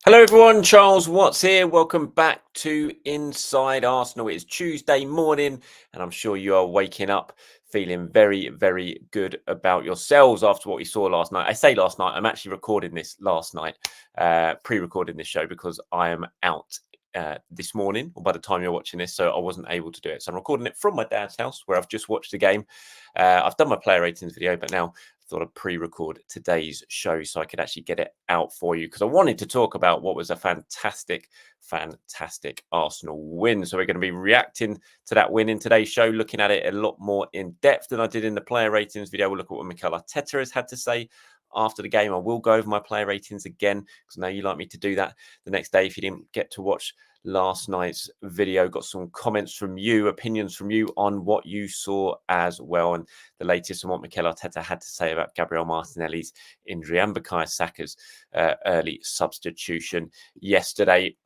Hello everyone, Charles Watts here. Welcome back to Inside Arsenal. It's Tuesday morning and I'm sure you are waking up feeling very, very good about yourselves after what we saw last night. I say last night, I'm actually recording this last night, pre-recording this show because I am out this morning, or by the time you're watching this, so I wasn't able to do it. So I'm recording it from my dad's house where I've just watched the game. I've done my player ratings video, but now thought I'd pre-record today's show so I could actually get it out for you because I wanted to talk about what was a fantastic Arsenal win. So we're going to be reacting to that win in today's show, looking at it a lot more in depth than I did in the player ratings video. We'll look at what Mikel Arteta has had to say after the game. I will go over my player ratings again because I know you like me to do that the next day if you didn't get to watch last night's video. Got some comments from you, opinions from you on what you saw as well, and the latest on what Mikel Arteta had to say about Gabriel Martinelli's injury and Bukayo Saka's early substitution yesterday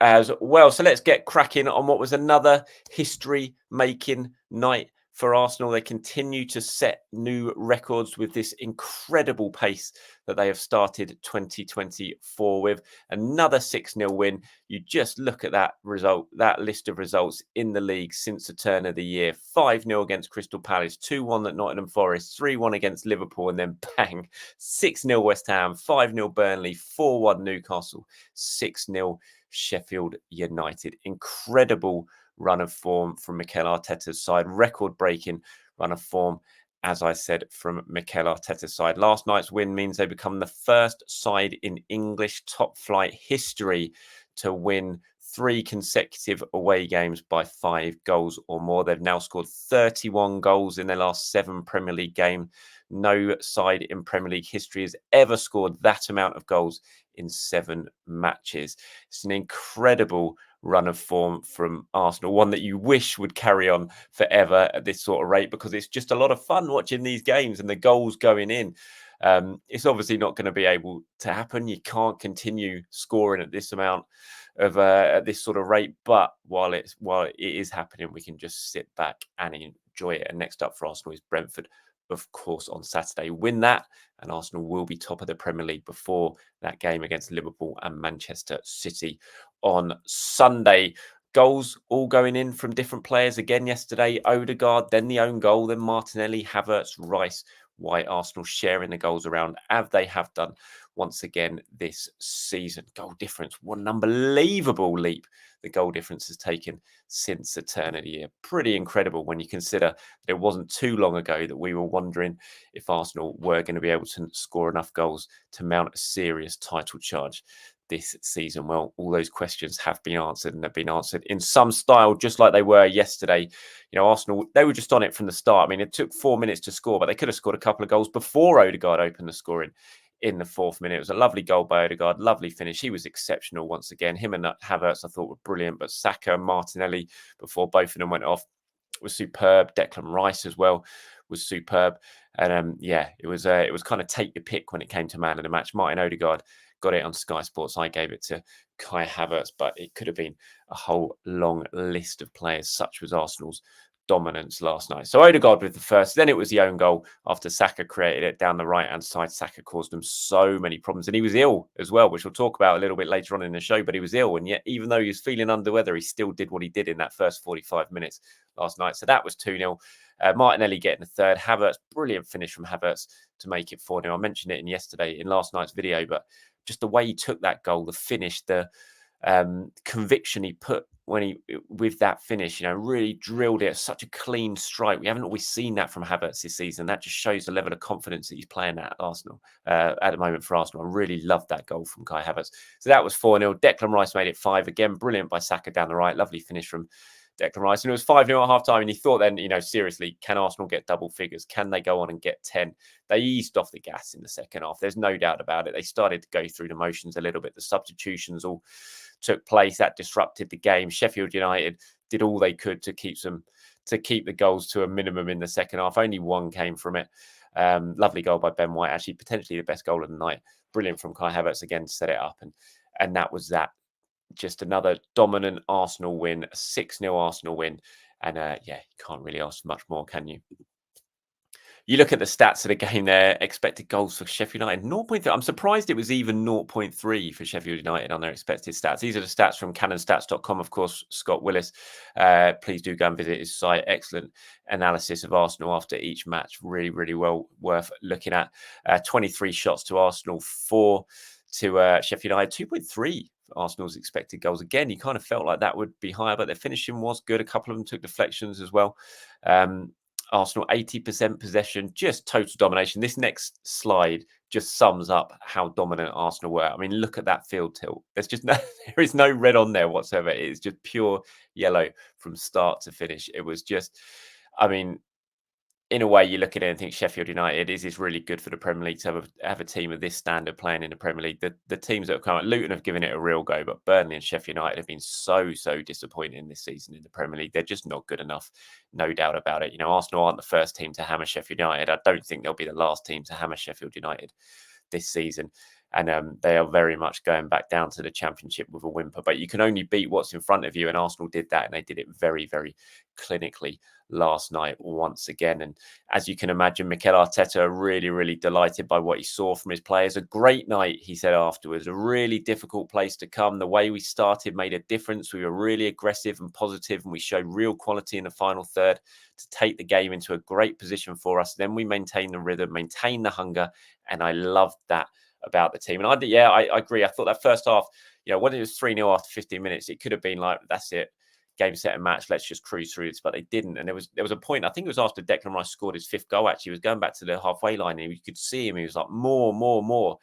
as well. So let's get cracking on what was another history-making night for Arsenal. They continue to set new records with this incredible pace that they have started 2024 with. Another 6-0 win. You just look at that result, that list of results in the league since the turn of the year. 5-0 against Crystal Palace, 2-1 at Nottingham Forest, 3-1 against Liverpool, and then bang, 6-0 West Ham, 5-0 Burnley, 4-1 Newcastle, 6-0 Sheffield United. Incredible run of form from Mikel Arteta's side, record-breaking run of form, as I said, from Mikel Arteta's side. Last night's win means they become the first side in English top-flight history to win 3 consecutive away games by 5 goals or more. They've now scored 31 goals in their last 7 Premier League games. No side in Premier League history has ever scored that amount of goals in 7 matches. It's an incredible run of form from Arsenal, one that you wish would carry on forever at this sort of rate because it's just a lot of fun watching these games and the goals going in. It's obviously not going to be able to happen. You can't continue scoring at this amount of at this sort of rate, but while it is happening, we can just sit back and enjoy it. And next up for Arsenal is Brentford, of course, on Saturday. Win that and Arsenal will be top of the Premier League before that game against Liverpool and Manchester City on Sunday. Goals all going in from different players again yesterday. Odegaard, then the own goal, then Martinelli, Havertz, Rice, White. Arsenal sharing the goals around as they have done once again this season. Goal difference, what an unbelievable leap the goal difference has taken since the turn of the year. Pretty incredible when you consider that it wasn't too long ago that we were wondering if Arsenal were going to be able to score enough goals to mount a serious title charge this season. Well, all those questions have been answered and have been answered in some style, just like they were yesterday. You know, Arsenal, they were just on it from the start. I mean, it took 4 minutes to score, but they could have scored a couple of goals before Odegaard opened the scoring in the 4th minute. It was a lovely goal by Odegaard, lovely finish. He was exceptional once again. Him and Havertz, I thought, were brilliant, but Saka and Martinelli, before both of them went off, was superb. Declan Rice as well was superb. And yeah, it was kind of take your pick when it came to man of the match. Martin Odegaard got it on Sky Sports. I gave it to Kai Havertz, but it could have been a whole long list of players. Such was Arsenal's dominance last night. So Odegaard with the first, then it was the own goal after Saka created it down the right-hand side. Saka caused them so many problems, and he was ill as well, which we'll talk about a little bit later on in the show, but he was ill, and yet even though he was feeling under weather, he still did what he did in that first 45 minutes last night. So that was 2-0. Martinelli getting the third. Havertz, brilliant finish from Havertz to make it 4-0. I mentioned it in last night's video, but just the way he took that goal, the finish, the conviction he put with that finish, you know, really drilled it. Such a clean strike. We haven't always seen that from Havertz this season. That just shows the level of confidence that he's playing at Arsenal at the moment for Arsenal. I really loved that goal from Kai Havertz. So that was 4-0. Declan Rice made it 5 again. Brilliant by Saka down the right. Lovely finish from Declan Rice. And it was 5-0 at half time. And you thought then, you know, seriously, can Arsenal get double figures? Can they go on and get 10? They eased off the gas in the second half. There's no doubt about it. They started to go through the motions a little bit. The substitutions all took place. That disrupted the game. Sheffield United did all they could to keep the goals to a minimum in the second half. Only one came from it. Lovely goal by Ben White, actually potentially the best goal of the night. Brilliant from Kai Havertz again to set it up. And that was that. Just another dominant Arsenal win, a 6-0 Arsenal win. And yeah, you can't really ask much more, can you? You look at the stats of the game there, expected goals for Sheffield United, 0.3. I'm surprised it was even 0.3 for Sheffield United on their expected stats. These are the stats from cannonstats.com, of course, Scott Willis. Please do go and visit his site. Excellent analysis of Arsenal after each match. Really, really well worth looking at. 23 shots to Arsenal, 4 to Sheffield United, 2.3 Arsenal's expected goals. Again, you kind of felt like that would be higher, but their finishing was good. A couple of them took deflections as well. Arsenal 80% possession, just total domination. This next slide just sums up how dominant Arsenal were. I mean, look at that field tilt. There's just no, there is no red on there whatsoever. It's just pure yellow from start to finish. It was just, I mean, in a way, you look at it and think Sheffield United is really good for the Premier League to have a team of this standard playing in the Premier League. The teams that have come out, Luton have given it a real go, but Burnley and Sheffield United have been so disappointing this season in the Premier League. They're just not good enough, no doubt about it. You know, Arsenal aren't the first team to hammer Sheffield United. I don't think they'll be the last team to hammer Sheffield United this season. And they are very much going back down to the Championship with a whimper. But you can only beat what's in front of you. And Arsenal did that. And they did it very, very clinically last night once again. And as you can imagine, Mikel Arteta really, really delighted by what he saw from his players. A great night, he said afterwards. A really difficult place to come. The way we started made a difference. We were really aggressive and positive. And we showed real quality in the final third to take the game into a great position for us. Then we maintained the rhythm, maintained the hunger. And I loved that about the team. And I agree. I thought that first half, you know, when it was 3-0 after 15 minutes, it could have been like, that's it, game, set and match. Let's just cruise through this. But they didn't. And there was a point, I think it was after Declan Rice scored his 5th goal, actually. He was going back to the halfway line and you could see him. He was like, more.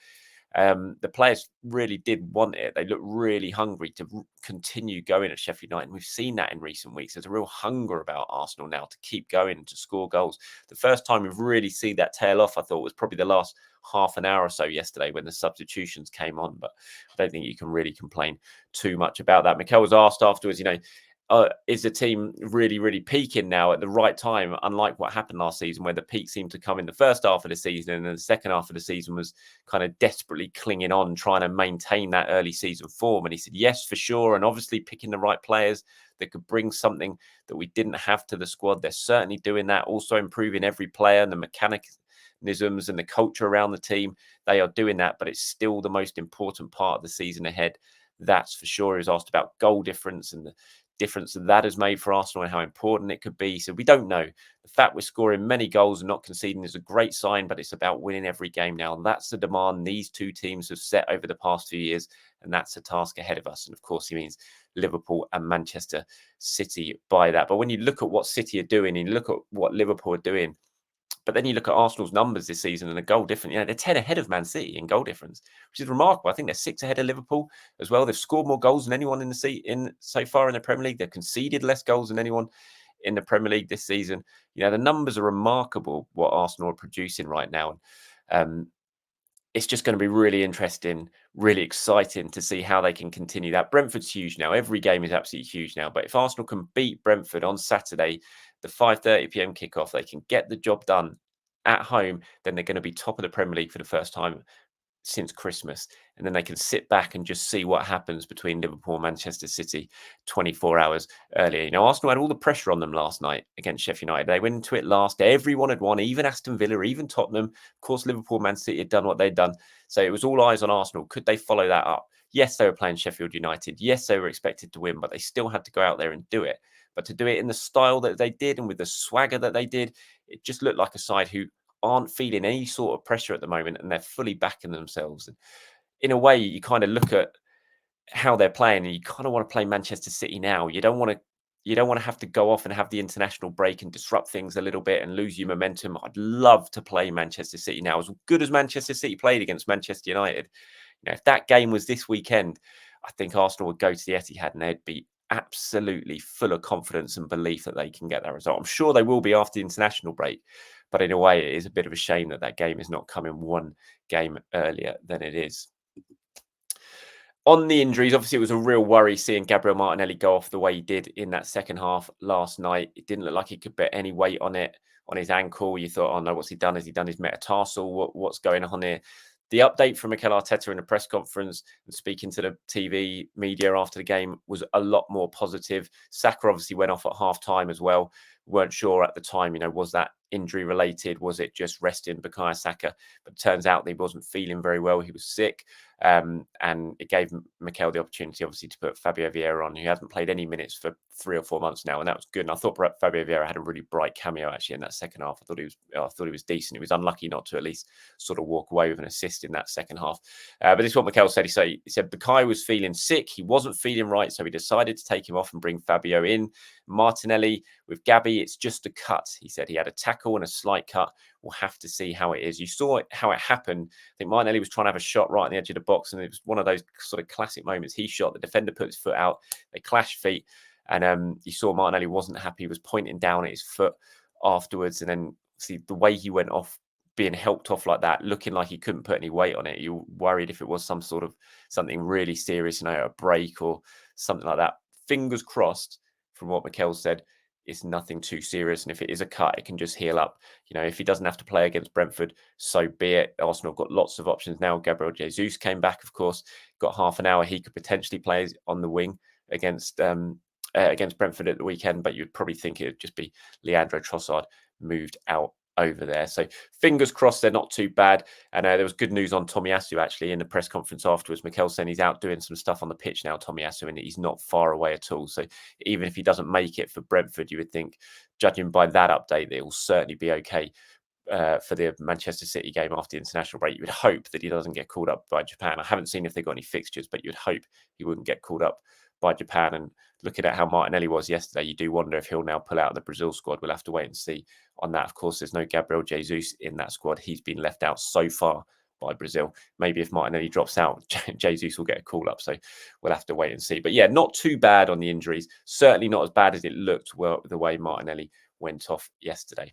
The players really did want it. They looked really hungry to continue going at Sheffield United. And we've seen that in recent weeks. There's a real hunger about Arsenal now to keep going and to score goals. The first time we've really seen that tail off, I thought, was probably the last half an hour or so yesterday when the substitutions came on. But I don't think you can really complain too much about that. Mikel was asked afterwards, you know, is the team really, really peaking now at the right time, unlike what happened last season, where the peak seemed to come in the first half of the season and then the second half of the season was kind of desperately clinging on, trying to maintain that early season form? And he said, yes, for sure. And obviously picking the right players that could bring something that we didn't have to the squad. They're certainly doing that, also improving every player and the mechanisms and the culture around the team. They are doing that, but it's still the most important part of the season ahead. That's for sure. He was asked about goal difference and the difference that has made for Arsenal and how important it could be. So we don't know. The fact we're scoring many goals and not conceding is a great sign, but it's about winning every game now. And that's the demand these two teams have set over the past few years. And that's a task ahead of us. And of course, he means Liverpool and Manchester City by that. But when you look at what City are doing and you look at what Liverpool are doing, but then you look at Arsenal's numbers this season and the goal difference. You know, they're 10 ahead of Man City in goal difference, which is remarkable. I think they're 6 ahead of Liverpool as well. They've scored more goals than anyone in so far in the Premier League. They've conceded less goals than anyone in the Premier League this season. You know, the numbers are remarkable what Arsenal are producing right now. It's just going to be really interesting, really exciting to see how they can continue that. Brentford's huge now. Every game is absolutely huge now. But if Arsenal can beat Brentford on Saturday, the 5:30 p.m. kickoff, they can get the job done at home, then they're going to be top of the Premier League for the first time since Christmas. And then they can sit back and just see what happens between Liverpool and Manchester City 24 hours earlier. You know, Arsenal had all the pressure on them last night against Sheffield United. They went into it last. Everyone had won, even Aston Villa, even Tottenham. Of course, Liverpool, Man City had done what they'd done. So it was all eyes on Arsenal. Could they follow that up? Yes, they were playing Sheffield United. Yes, they were expected to win, but they still had to go out there and do it. But to do it in the style that they did and with the swagger that they did, it just looked like a side who aren't feeling any sort of pressure at the moment and they're fully backing themselves. And in a way, you kind of look at how they're playing and you kind of want to play Manchester City now. You don't want to have to go off and have the international break and disrupt things a little bit and lose your momentum. I'd love to play Manchester City now. As good as Manchester City played against Manchester United, you know, if that game was this weekend, I think Arsenal would go to the Etihad and they'd be absolutely full of confidence and belief that they can get that result. I'm sure they will be after the international break, but in a way, it is a bit of a shame that that game is not coming one game earlier than it is. On the injuries, obviously, it was a real worry seeing Gabriel Martinelli go off the way he did in that second half last night. It didn't look like he could bear any weight on it, on his ankle. You thought, oh no, what's he done? Has he done his metatarsal? What's going on here? The update from Mikel Arteta in a press conference and speaking to the TV media after the game was a lot more positive. Saka obviously went off at half time as well, weren't sure at the time, was that injury related? Was it just resting Bukayo Saka? But it turns out that he wasn't feeling very well. He was sick. And it gave Mikel the opportunity, obviously, to put Fabio Vieira on, who hasn't played any minutes for 3 or 4 months now, and that was good. And I thought Fabio Vieira had a really bright cameo actually in that second half. I thought he was decent. He was unlucky not to at least sort of walk away with an assist in that second half. But this is what Mikel said. He said Bukayo was feeling sick. He wasn't feeling right, so he decided to take him off and bring Fabio in. Martinelli with Gabby, it's just a cut. He said he had a tackle and a slight cut. We'll have to see how it is. You saw how it happened. I think Martinelli was trying to have a shot right on the edge of the box, and it was one of those sort of classic moments. He shot, the defender put his foot out, they clashed feet, and you saw Martinelli wasn't happy. He was pointing down at his foot afterwards, and then see the way he went off, being helped off like that, looking like he couldn't put any weight on it. You worried if it was something really serious, a break or something like that. Fingers crossed, from what Mikel said, it's nothing too serious. And if it is a cut, it can just heal up. If he doesn't have to play against Brentford, so be it. Arsenal have got lots of options now. Gabriel Jesus came back, of course, got half an hour. He could potentially play on the wing against Brentford at the weekend, but you'd probably think it would just be Leandro Trossard moved out over there. So fingers crossed they're not too bad. And there was good news on Tomiyasu actually in the press conference afterwards. Mikel saying he's out doing some stuff on the pitch now, Tomiyasu, and he's not far away at all. So even if he doesn't make it for Brentford, you would think, judging by that update, that it will certainly be okay for the Manchester City game after the international break. You would hope that he doesn't get called up by Japan. I haven't seen if they've got any fixtures, but you'd hope he wouldn't get called up by Japan. And looking at how Martinelli was yesterday, you do wonder if he'll now pull out of the Brazil squad. We'll have to wait and see on that. Of course, there's no Gabriel Jesus in that squad. He's been left out so far by Brazil. Maybe if Martinelli drops out, Jesus will get a call up. So we'll have to wait and see. But yeah, not too bad on the injuries. Certainly not as bad as it looked the way Martinelli went off yesterday.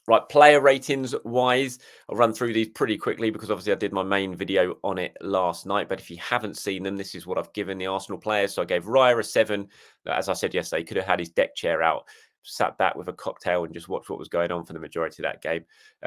Right, player ratings wise, I'll run through these pretty quickly because obviously I did my main video on it last night. But if you haven't seen them, this is what I've given the Arsenal players. So I gave Raya a 7. As I said yesterday, he could have had his deck chair out, sat back with a cocktail and just watched what was going on for the majority of that game.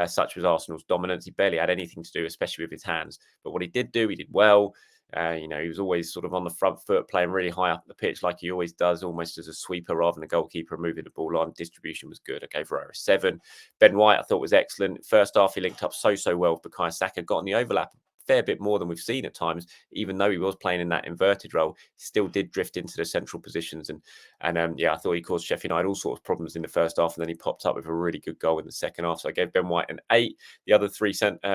Such was Arsenal's dominance. He barely had anything to do, especially with his hands. But what he did do, he did well. He was always sort of on the front foot, playing really high up the pitch like he always does, almost as a sweeper rather than a goalkeeper, moving the ball on. Distribution was good. I gave Raya a 7. Ben White, I thought, was excellent. First half, he linked up so well with Bukayo Saka, got on the overlap fair bit more than we've seen at times. Even though he was playing in that inverted role, he still did drift into the central positions. And I thought he caused Sheffield United all sorts of problems in the first half, and then he popped up with a really good goal in the second half. So I gave Ben White an 8. The other 3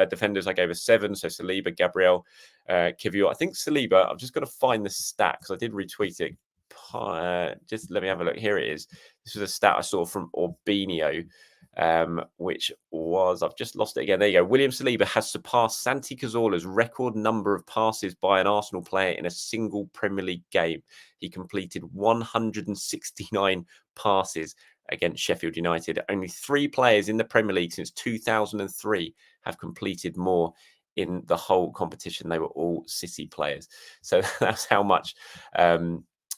defenders I gave a 7. So Saliba, Gabriel, Kivior. I think Saliba, I've just got to find the stat because I did retweet it. Just let me have a look. Here it is. This was a stat I saw from Orbinio, which was, I've just lost it again. There you go. William Saliba has surpassed Santi Cazorla's record number of passes by an Arsenal player in a single Premier League game. He completed 169 passes against Sheffield United. Only 3 players in the Premier League since 2003 have completed more in the whole competition. They were all City players. So that's how much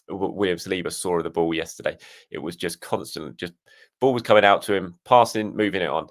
William Saliba saw of the ball yesterday. It was just constant, just ball was coming out to him, passing, moving it on.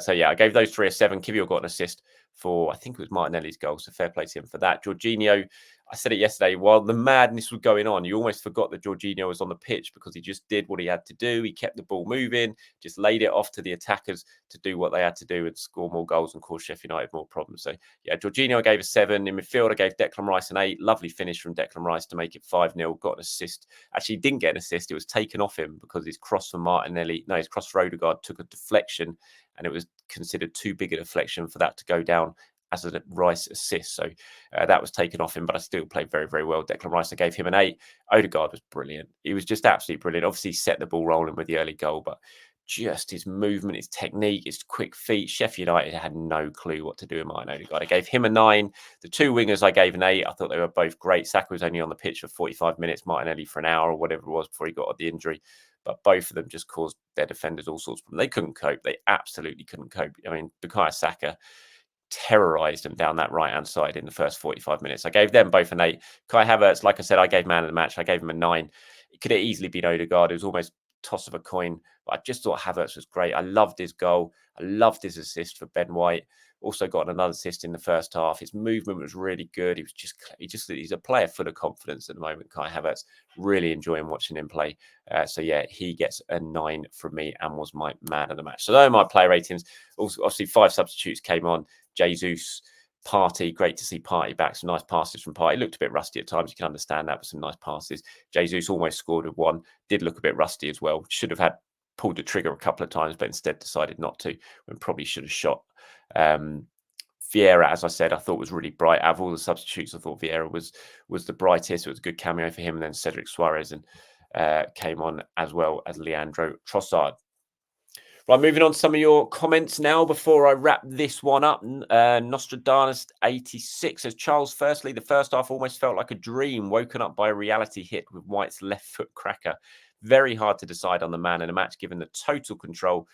So yeah, I gave those 3 a 7. Kivior got an assist for, I think it was Martinelli's goal, so fair play to him for that. Jorginho, I said it yesterday, while the madness was going on, you almost forgot that Jorginho was on the pitch because he just did what he had to do. He kept the ball moving, just laid it off to the attackers to do what they had to do and score more goals and cause Sheffield United more problems. So yeah, Jorginho I gave a 7. In midfield, I gave Declan Rice an 8. Lovely finish from Declan Rice to make it 5-0. Got an assist. Actually, he didn't get an assist. It was taken off him because his cross from his cross for Odegaard took a deflection, and it was considered too big a deflection for that to go down as a Rice assist. So that was taken off him, but I still played very, very well. Declan Rice, I gave him an 8. Odegaard was brilliant. He was just absolutely brilliant. Obviously, he set the ball rolling with the early goal, but just his movement, his technique, his quick feet. Sheffield United had no clue what to do with Martin Odegaard. I gave him a 9. The 2 wingers I gave an 8. I thought they were both great. Saka was only on the pitch for 45 minutes, Martinelli for an hour or whatever it was before he got the injury. But both of them just caused their defenders all sorts of problems. They couldn't cope. They absolutely couldn't cope. I mean, Bukayo Saka terrorized them down that right-hand side in the first 45 minutes. I gave them both an 8. Kai Havertz, like I said, I gave man of the match. I gave him a 9. It could have easily been Odegaard. It was almost toss of a coin. But I just thought Havertz was great. I loved his goal. I loved his assist for Ben White. Also got another assist in the first half. His movement was really good. He's a player full of confidence at the moment. Kai Havertz, really enjoying watching him play. So yeah, he gets a 9 from me and was my man of the match. So those are my player ratings. Also, obviously 5 substitutes came on. Jesus, Partey, great to see Partey back. Some nice passes from Partey. Looked a bit rusty at times. You can understand that, but some nice passes. Jesus almost scored with 1. Did look a bit rusty as well. Should have pulled the trigger a couple of times, but instead decided not to, and probably should have shot. Vieira, as I said, I thought was really bright. Out of all the substitutes, I thought Vieira was the brightest. It was a good cameo for him. And then Cedric Suarez came on, as well as Leandro Trossard. Right, moving on to some of your comments now before I wrap this one up. Nostradamus86 says, Charles, firstly, the first half almost felt like a dream, woken up by a reality hit with White's left foot cracker. Very hard to decide on the man in a match, given the total control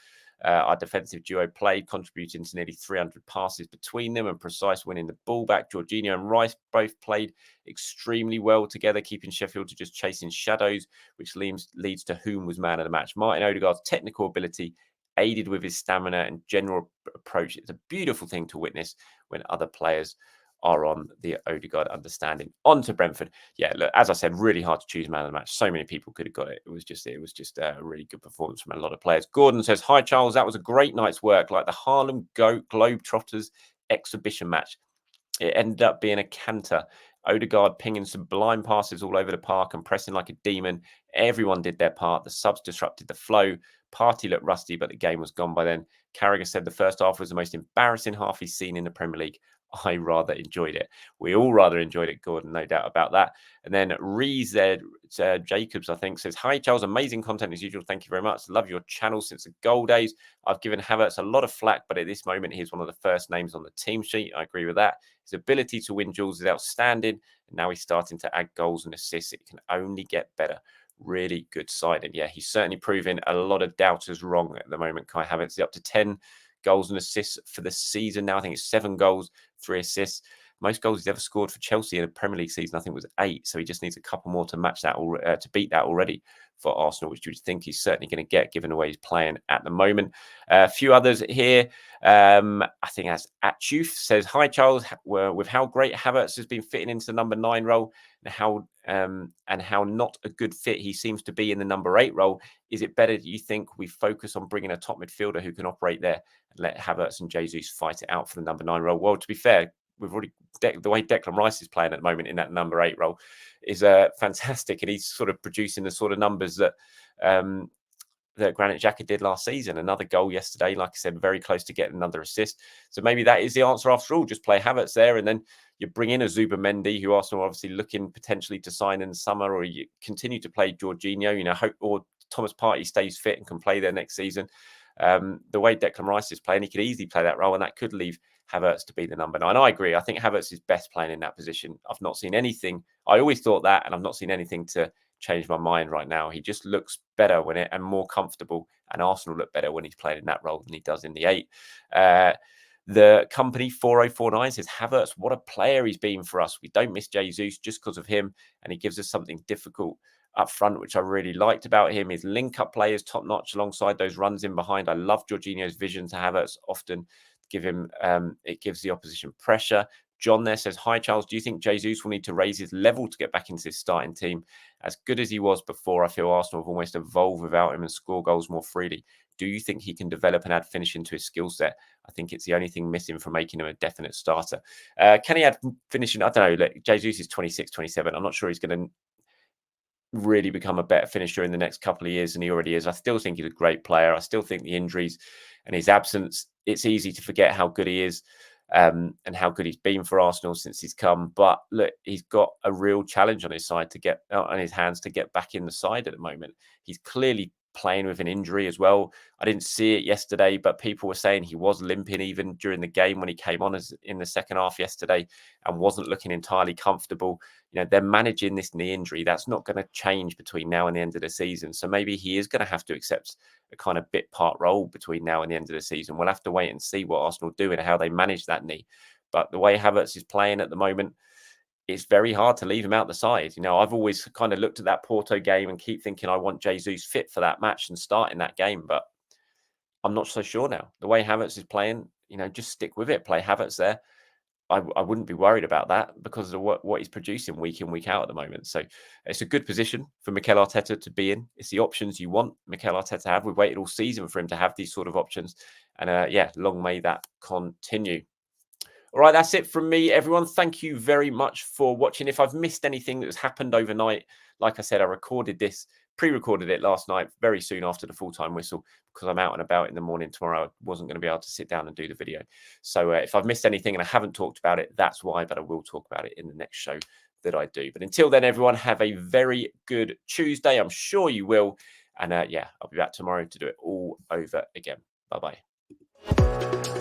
our defensive duo played, contributing to nearly 300 passes between them and precise winning the ball back. Jorginho and Rice both played extremely well together, keeping Sheffield to just chasing shadows, which leads to whom was man of the match. Martin Odegaard's technical ability, aided with his stamina and general approach. It's a beautiful thing to witness when other players are on the Odegaard understanding. On to Brentford. Yeah, look, as I said, really hard to choose man of the match. So many people could have got it. It was just a really good performance from a lot of players. Gordon says, hi, Charles. That was a great night's work, like the Harlem Globetrotters exhibition match. It ended up being a canter. Odegaard pinging sublime passes all over the park and pressing like a demon. Everyone did their part. The subs disrupted the flow. Partey looked rusty, but the game was gone by then. Carragher said the first half was the most embarrassing half he's seen in the Premier League. I rather enjoyed it. We all rather enjoyed it, Gordon, no doubt about that. And then Jacobs, I think, says, hi, Charles, amazing content as usual. Thank you very much. Love your channel since the goal days. I've given Havertz a lot of flack, but at this moment, he's one of the first names on the team sheet. I agree with that. His ability to win duels is outstanding. And now he's starting to add goals and assists. It can only get better. Really good side. And yeah, he's certainly proving a lot of doubters wrong at the moment. Kai Havertz is up to 10 goals and assists for the season now. I think it's 7 goals, 3 assists. Most goals he's ever scored for Chelsea in a Premier League season, I think, was 8. So he just needs a couple more to match that, to beat that already for Arsenal, which you would think he's certainly going to get, given the way he's playing at the moment. A few others here. I think that's Atchuf says, hi, Charles. With how great Havertz has been fitting into the number 9 role and how not a good fit he seems to be in the number 8 role, is it better, do you think, we focus on bringing a top midfielder who can operate there and let Havertz and Jesus fight it out for the number 9 role? Well, to be fair, we've already the way Declan Rice is playing at the moment in that number 8 role is fantastic, and he's sort of producing the sort of numbers that that Granit Xhaka did last season. Another goal yesterday, like I said, very close to getting another assist. So maybe that is the answer after all. Just play Havertz there, and then you bring in a Zubimendi, who Arsenal are obviously looking potentially to sign in the summer, or you continue to play Jorginho, hope, or Thomas Partey stays fit and can play there next season. The way Declan Rice is playing, he could easily play that role, and that could leave Havertz to be the number 9. I agree. I think Havertz is best playing in that position. I've not seen anything. I always thought that, and I've not seen anything to change my mind right now. He just looks better and more comfortable, and Arsenal look better when he's playing in that role than he does in the 8. The company 4049 says, Havertz, what a player he's been for us. We don't miss Jesus just because of him, and he gives us something difficult up front, which I really liked about him. His link-up play is top-notch alongside those runs in behind. I love Jorginho's vision to Havertz. Often it gives the opposition pressure. John there says, hi, Charles, do you think Jesus will need to raise his level to get back into his starting team? As good as he was before, I feel Arsenal have almost evolved without him and score goals more freely. Do you think he can develop and add finishing to his skill set? I think it's the only thing missing from making him a definite starter. Can he add finishing? I don't know. Look, Jesus is 26, 27. I'm not sure he's going to really become a better finisher in the next couple of years than he already is. I still think he's a great player. I still think the injuries and his absence, it's easy to forget how good he is. And how good he's been for Arsenal since he's come. But look, he's got a real challenge on his side on his hands to get back in the side at the moment. He's clearly playing with an injury as well. I didn't see it yesterday, but people were saying he was limping even during the game when he came on in the second half yesterday and wasn't looking entirely comfortable. They're managing this knee injury. That's not going to change between now and the end of the season. So maybe he is going to have to accept a kind of bit part role between now and the end of the season. We'll have to wait and see what Arsenal do and how they manage that knee. But the way Havertz is playing at the moment, it's very hard to leave him out the side. I've always kind of looked at that Porto game and keep thinking I want Jesus fit for that match and start in that game. But I'm not so sure now. The way Havertz is playing, just stick with it. Play Havertz there. I wouldn't be worried about that because of what he's producing week in, week out at the moment. So it's a good position for Mikel Arteta to be in. It's the options you want Mikel Arteta to have. We've waited all season for him to have these sort of options. And yeah, long may that continue. All right, that's it from me, everyone. Thank you very much for watching. If I've missed anything that's happened overnight, like I said, I pre-recorded it last night, very soon after the full-time whistle, because I'm out and about in the morning tomorrow. I wasn't going to be able to sit down and do the video. So if I've missed anything and I haven't talked about it, that's why, but I will talk about it in the next show that I do. But until then, everyone, have a very good Tuesday. I'm sure you will. And yeah, I'll be back tomorrow to do it all over again. Bye-bye.